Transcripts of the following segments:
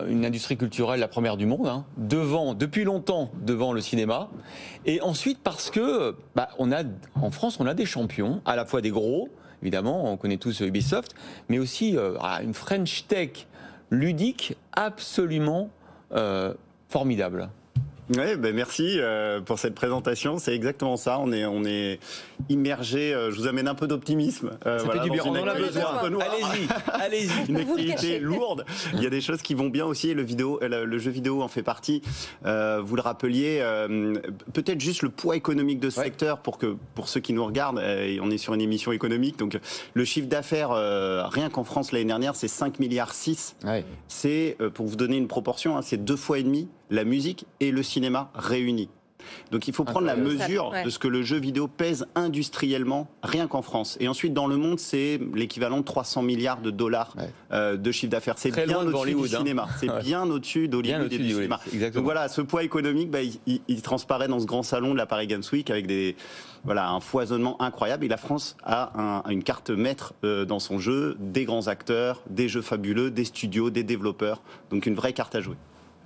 une industrie culturelle la première du monde, hein, depuis longtemps devant le cinéma. Et ensuite parce que en France, on a des champions, à la fois des gros, évidemment, on connaît tous Ubisoft, mais aussi une French Tech ludique absolument formidable. Oui, merci pour cette présentation. C'est exactement ça. On est immergé. Je vous amène un peu d'optimisme. Ça fait du bien. On en a besoin. Allez-y. Une activité lourde. Il y a des choses qui vont bien aussi. Et le jeu vidéo en fait partie. Vous le rappeliez. Peut-être juste le poids économique de ce secteur pour ceux qui nous regardent. On est sur une émission économique. Donc le chiffre d'affaires rien qu'en France l'année dernière, c'est 5,6 milliards. Ouais. C'est pour vous donner une proportion, hein, c'est 2,5 fois la musique et le cinéma réunis. Donc il faut prendre la mesure de ce que le jeu vidéo pèse industriellement, rien qu'en France. Et ensuite, dans le monde, c'est l'équivalent de 300 milliards de dollars de chiffre d'affaires. C'est bien au-dessus du cinéma. C'est bien au-dessus d'Hollywood et du cinéma. Donc voilà, ce poids économique, il transparaît dans ce grand salon de la Paris Games Week avec un foisonnement incroyable. Et la France a une carte maître dans son jeu, des grands acteurs, des jeux fabuleux, des studios, des développeurs. Donc une vraie carte à jouer.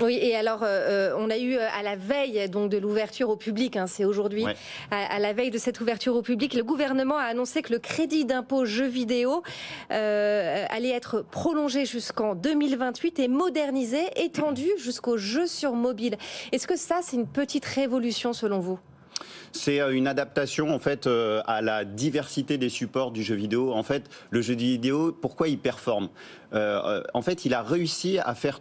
Oui, et alors, on a eu à la veille donc, de l'ouverture au public, hein, c'est aujourd'hui, à la veille de cette ouverture au public, le gouvernement a annoncé que le crédit d'impôt jeux vidéo allait être prolongé jusqu'en 2028 et modernisé, étendu jusqu'aux jeux sur mobile. Est-ce que ça, c'est une petite révolution selon vous ? C'est une adaptation en fait à la diversité des supports du jeu vidéo. En fait, le jeu vidéo, pourquoi il performe ? En fait, il a réussi à faire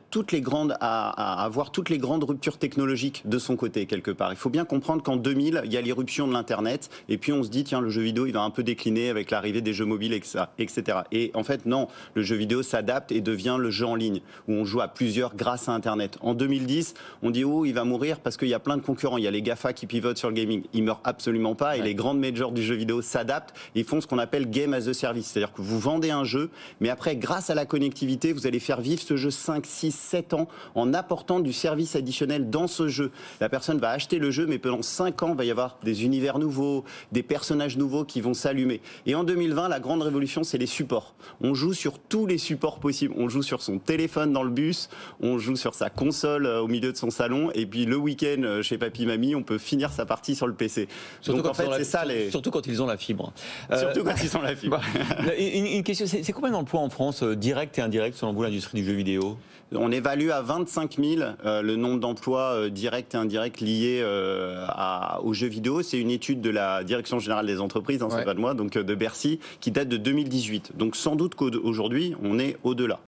à avoir toutes les grandes ruptures technologiques de son côté quelque part. Il faut bien comprendre qu'en 2000, il y a l'irruption de l'internet, et puis on se dit tiens, le jeu vidéo, il va un peu décliner avec l'arrivée des jeux mobiles, etc. Et en fait, non, le jeu vidéo s'adapte et devient le jeu en ligne où on joue à plusieurs grâce à Internet. En 2010, on dit il va mourir parce qu'il y a plein de concurrents. Il y a les GAFA qui pivotent sur le gaming. Ils meurent absolument pas, et les grandes majors du jeu vidéo s'adaptent et font ce qu'on appelle game as a service, c'est-à-dire que vous vendez un jeu, mais après, grâce à la connectivité, vous allez faire vivre ce jeu 5, 6, 7 ans en apportant du service additionnel dans ce jeu. La personne va acheter le jeu, mais pendant 5 ans, il va y avoir des univers nouveaux, des personnages nouveaux qui vont s'allumer. Et en 2020, la grande révolution, c'est les supports. On joue sur tous les supports possibles. On joue sur son téléphone dans le bus, on joue sur sa console au milieu de son salon, et puis le week-end, chez papy-mamie, on peut finir sa partie sur le PC. Surtout donc en fait, c'est ça surtout quand ils ont la fibre. Surtout quand ils ont la fibre. Une question, c'est combien d'emplois en France, direct et indirect, selon vous, l'industrie du jeu vidéo ? On évalue à 25 000 le nombre d'emplois directs et indirects liés aux jeux vidéo. C'est une étude de la Direction Générale des Entreprises, c'est pas de moi, donc de Bercy, qui date de 2018. Donc sans doute qu'aujourd'hui, on est au-delà.